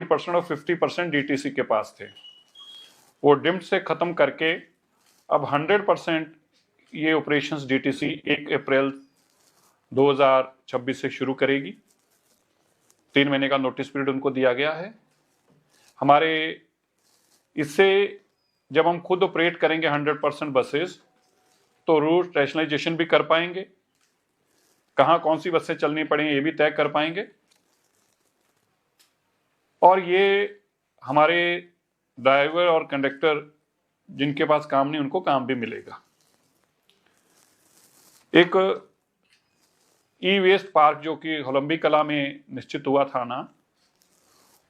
40% और 50% डीटीसी के पास थे। वो डिम्ड से खत्म करके अब 100% ये ऑपरेशंस डीटीसी 1 अप्रैल 2026 से शुरू करेगी। 3 महीने का नोटिस पीरियड उनको दिया गया है। हमारे इससे जब हम खुद ऑपरेट करेंगे 100% बसेस तो रूट रैशनलाइजेशन भी कर पाएंगे, कहाँ कौन सी बसें चलनी पड़ेंगी ये भी तय कर पाएंगे, और ये हमारे ड्राइवर और कंडक्टर जिनके पास काम नहीं उनको काम भी मिलेगा। एक ई वेस्ट पार्क जो कि होलंबी कला में निश्चित हुआ था ना,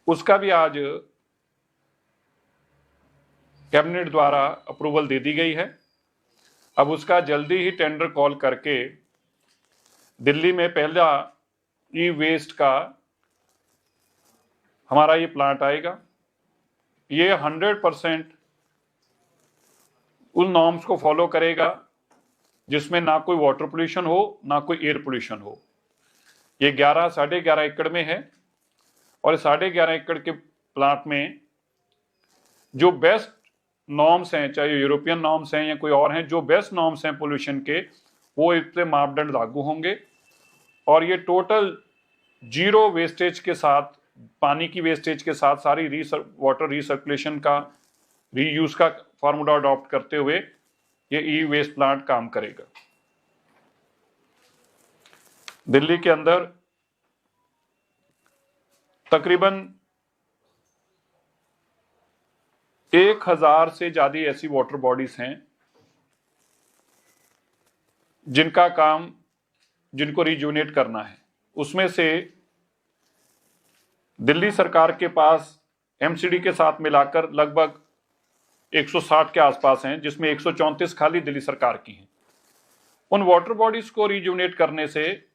उसका भी आज कैबिनेट द्वारा अप्रूवल दे दी गई है। अब उसका जल्दी ही टेंडर कॉल करके दिल्ली में पहला ई वेस्ट का हमारा ये प्लांट आएगा। ये 100% उन नॉर्म्स को फॉलो करेगा जिसमें ना कोई वाटर पोल्यूशन हो ना कोई एयर पोल्यूशन हो। ये 11.5 एकड़ में है और 11.5 एकड़ के प्लांट में जो बेस्ट नॉर्म्स हैं, चाहे यूरोपियन नॉर्म्स हैं या कोई और हैं, जो बेस्ट नॉर्म्स हैं पोल्यूशन के, वो इस पे मापदंड लागू होंगे। और ये टोटल जीरो वेस्टेज के साथ, पानी की वेस्टेज के साथ सारी वाटर रिसर्कुलेशन का, रीयूज का फार्मूला अडॉप्ट करते हुए ये ई वेस्ट प्लांट काम करेगा। दिल्ली के अंदर तकरीबन 1000 से ज्यादा ऐसी वाटर बॉडीज हैं जिनका काम, जिनको रिजुनेट करना है। उसमें से दिल्ली सरकार के पास एमसीडी के साथ मिलाकर लगभग 160 के आसपास हैं, जिसमें 134 खाली दिल्ली सरकार की हैं। उन वाटर बॉडीज को रिजुनेट करने से,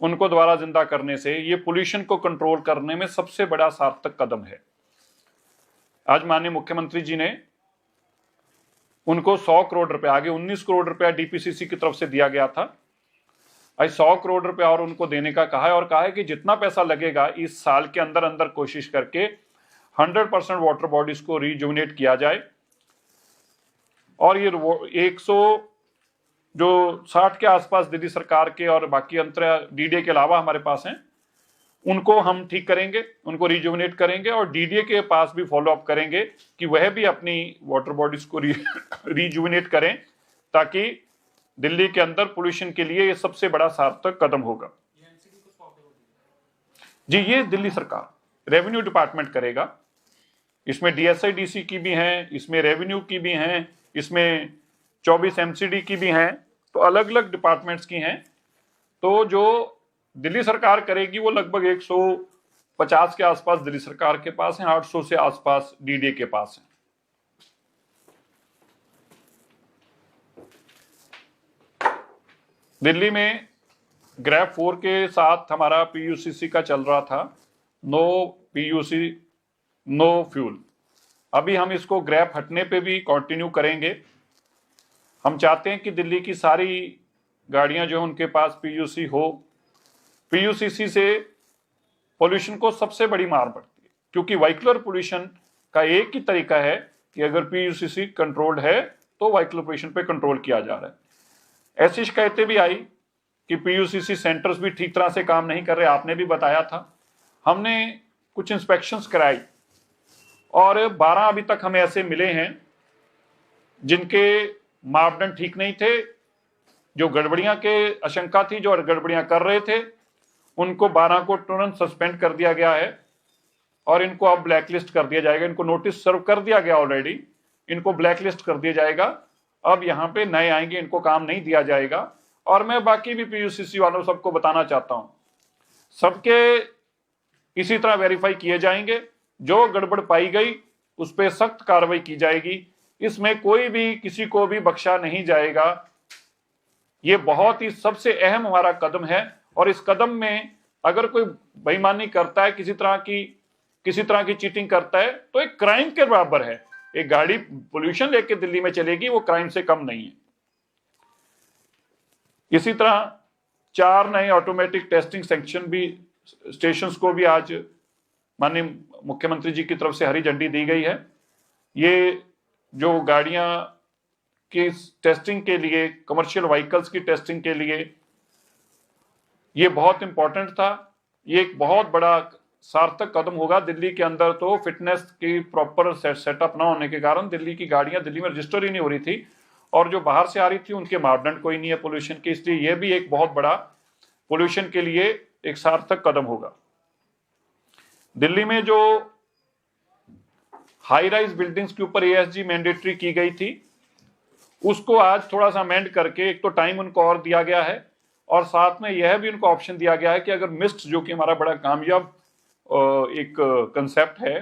उनको दोबारा जिंदा करने से, ये पोल्यूशन को कंट्रोल करने में सबसे बड़ा सार्थक कदम है। आज माननीय मुख्यमंत्री जी ने उनको 100 करोड़ रुपए, आगे 19 करोड़ रुपया डीपीसीसी की तरफ से दिया गया था, आज 100 करोड़ रुपया और उनको देने का कहा है, और कहा है कि जितना पैसा लगेगा इस साल के अंदर अंदर कोशिश करके 100% वाटर बॉडीज को रिजुनेट किया जाए। और ये 160 के आसपास दिल्ली सरकार के और बाकी अंतर डीडीए के अलावा हमारे पास हैं, उनको हम ठीक करेंगे, उनको रिजुनेट करेंगे और डीडीए के पास भी फॉलो अप करेंगे कि वह भी अपनी वाटर बॉडीज को रिजुनेट करें, ताकि दिल्ली के अंदर पोल्यूशन के लिए ये सबसे बड़ा सार्थक कदम होगा। जी, ये दिल्ली सरकार, रेवेन्यू डिपार्टमेंट करेगा। इसमें डीएसआईडीसी की भी हैं, इसमें रेवेन्यू की भी हैं, इसमें 24 एमसीडी की भी हैं, तो अलग अलग डिपार्टमेंट्स की हैं। तो जो दिल्ली सरकार करेगी वो लगभग 150 के आसपास दिल्ली सरकार के पास है, 800 से आसपास डीडीए के पास है। दिल्ली में ग्रैप 4 के साथ हमारा पीयूसीसी का चल रहा था, नो पीयूसी नो फ्यूल। अभी हम इसको ग्रैप हटने पे भी कंटिन्यू करेंगे। हम चाहते हैं कि दिल्ली की सारी गाड़ियां जो उनके पास पीयूसी हो। पीयूसीसी से पोल्यूशन को सबसे बड़ी मार पड़ती है, क्योंकि व्हीकलर पोल्यूशन का एक ही तरीका है कि अगर पीयूसीसी कंट्रोल्ड है तो व्हीकलर पोल्यूशन पे कंट्रोल किया जा रहा है। ऐसी शिकायतें भी आई कि पीयूसीसी सेंटर्स भी ठीक तरह से काम नहीं कर रहे, आपने भी बताया था। हमने कुछ इंस्पेक्शंस कराई और 12 अभी तक हमें ऐसे मिले हैं जिनके मापदंड ठीक नहीं थे, जो गड़बड़ियां के आशंका थी, जो गड़बड़ियां कर रहे थे, उनको 12 को तुरंत सस्पेंड कर दिया गया है और इनको अब ब्लैकलिस्ट कर दिया जाएगा। इनको नोटिस सर्व कर दिया गया ऑलरेडी, इनको ब्लैकलिस्ट कर दिया जाएगा। अब यहाँ पे नए आएंगे, इनको काम नहीं दिया जाएगा। और मैं बाकी भी पीयूसीसी वालों सबको बताना चाहता हूं, सबके इसी तरह वेरीफाई किए जाएंगे, जो गड़बड़ पाई गई उस पर सख्त कार्रवाई की जाएगी। इसमें कोई भी किसी को भी बख्शा नहीं जाएगा। ये बहुत ही सबसे अहम हमारा कदम है, और इस कदम में अगर कोई बेईमानी करता है, किसी तरह की चीटिंग करता है, तो एक क्राइम के बराबर है। एक गाड़ी पोल्यूशन लेके दिल्ली में चलेगी, वो क्राइम से कम नहीं है। इसी तरह 4 नए ऑटोमेटिक टेस्टिंग सेक्शन भी, स्टेशंस को भी आज माननीय मुख्यमंत्री जी की तरफ से हरी झंडी दी गई है। ये जो गाड़ियां की टेस्टिंग के लिए, कमर्शियल व्हीकल्स की टेस्टिंग के लिए ये बहुत इंपॉर्टेंट था। ये एक बहुत बड़ा सार्थक कदम होगा। दिल्ली के अंदर तो फिटनेस की प्रॉपर सेटअप ना होने के कारण दिल्ली की गाड़ियां दिल्ली में रजिस्टर ही नहीं हो रही थी, और जो बाहर से आ रही थी उनके मापदंड कोई नहीं है पोल्यूशन के, इसलिए यह भी एक बहुत बड़ा पोल्यूशन के लिए एक सार्थक कदम होगा। दिल्ली में जो हाई राइज बिल्डिंग्स के ऊपर एएसजी मैंडेटरी की गई थी, उसको आज थोड़ा सा अमेंड करके एक तो टाइम उनको और दिया गया है, और साथ में यह भी उनको ऑप्शन दिया गया है कि अगर मिस्ट, जो कि हमारा बड़ा कामयाब एक कंसेप्ट है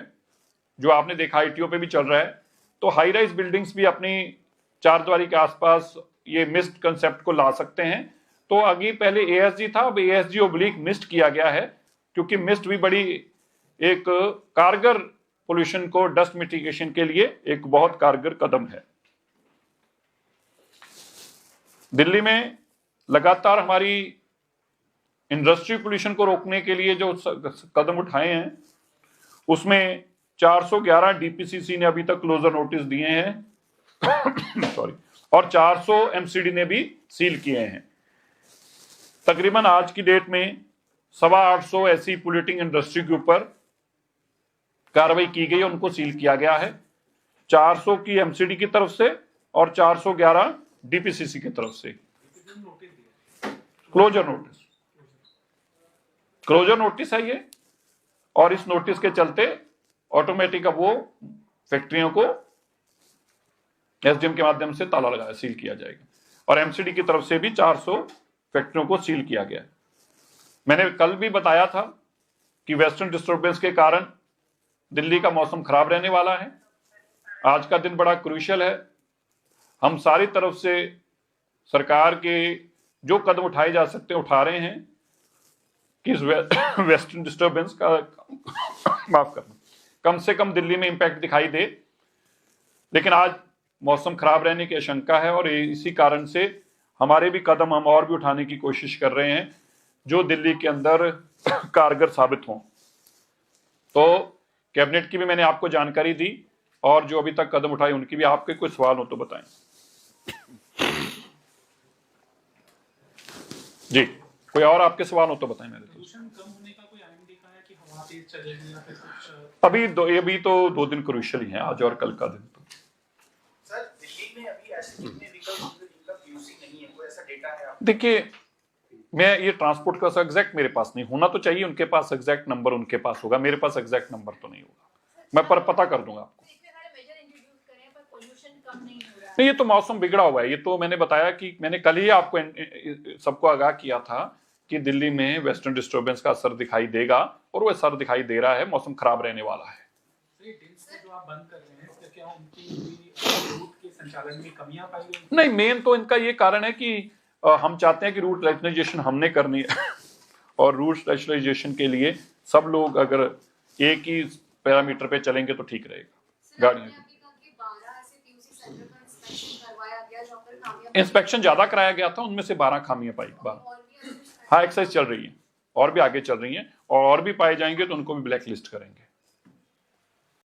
जो आपने देखा आईटीओ पे भी चल रहा है, तो हाई राइज बिल्डिंग्स भी अपनी चारद्वारी के आसपास ये मिस्ट कंसेप्ट को ला सकते हैं। तो आगे पहले एएसजी था, अब एएसजी ओब्लिक मिस्ट किया गया है, क्योंकि मिस्ट भी बड़ी एक कारगर पोल्यूशन को, डस्ट मिटिगेशन के लिए एक बहुत कारगर कदम है। दिल्ली में लगातार हमारी इंडस्ट्री पोल्यूशन को रोकने के लिए जो कदम उठाए हैं, उसमें 411 डीपीसीसी ने अभी तक क्लोजर नोटिस दिए हैं सॉरी, और 400 एमसीडी ने भी सील किए हैं। तकरीबन आज की डेट में 850 ऐसी पोल्यूटिंग इंडस्ट्री के ऊपर कार्रवाई की गई, उनको सील किया गया है, 400 की एमसीडी की तरफ से और 411 डीपीसीसी की तरफ से। क्लोजर नोटिस है ये, और इस नोटिस के चलते ऑटोमेटिक अब वो फैक्ट्रियों को एसडीएम के माध्यम से ताला लगाया, सील किया जाएगा, और एमसीडी की तरफ से भी 400 फैक्ट्रियों को सील किया गया। मैंने कल भी बताया था कि वेस्टर्न डिस्टर्बेंस के कारण दिल्ली का मौसम खराब रहने वाला है। आज का दिन बड़ा क्रूशियल है। हम सारी तरफ से सरकार के जो कदम उठाए जा सकते हैं उठा रहे हैं कि इस वेस्टर्न डिस्टर्बेंस का माफ करना, कम से कम दिल्ली में इंपैक्ट दिखाई दे। लेकिन आज मौसम खराब रहने की आशंका है, और इसी कारण से हमारे भी कदम हम और भी उठाने की कोशिश कर रहे हैं जो दिल्ली के अंदर कारगर साबित हों। तो कैबिनेट की भी मैंने आपको जानकारी दी, और जो अभी तक कदम उठाए उनकी भी। आपके कोई सवाल हो तो बताएं। जी, कोई और आपके सवाल हो तो बताएं। मेरे कम होने का कोई आइडिया है कि हवा तेज चलेगी या फिर कुछ? अभी तो 2 दिन क्रूशियल ही हैं, आज और कल का दिन। तो सर, दिल्ली में अभी ऐसे कितने व्हीकल्स हैं जिनका पीयूसी नहीं है, कोई ऐसा डेटा है आप? देखिए, मैं ये ट्रांसपोर्ट का एग्जैक्ट मेरे पास नहीं, होना तो चाहिए, उनके पास एग्जैक्ट नंबर उनके पास होगा, मेरे पास एग्जैक्ट नंबर तो नहीं होगा, मैं पर पता कर दूंगा आपको। नहीं, ये तो मौसम बिगड़ा हुआ है। ये तो मैंने बताया कि मैंने कल ही आपको सबको आगाह किया था कि दिल्ली में वेस्टर्न डिस्टर्बेंस का असर दिखाई देगा, और वो असर दिखाई दे रहा है, मौसम खराब रहने वाला है। जो आप बंद कर रहे हैं, तो क्या उनकी रूट के संचालन में कमियां पाई गई? नहीं, मेन तो इनका ये कारण है कि हम चाहते हैं कि रूट रैशनलाइजेशन हमने करनी है, और रूट रैशनलाइजेशन के लिए सब लोग अगर एक ही पैरामीटर पे चलेंगे तो ठीक रहेगा। गाड़ियों इंस्पेक्शन ज्यादा कराया गया था, उनमें से 12 खामियां पाई। हाँ, एक्सरसाइज चल रही है, और भी आगे चल रही है, और भी पाए जाएंगे तो उनको भी ब्लैक लिस्ट करेंगे।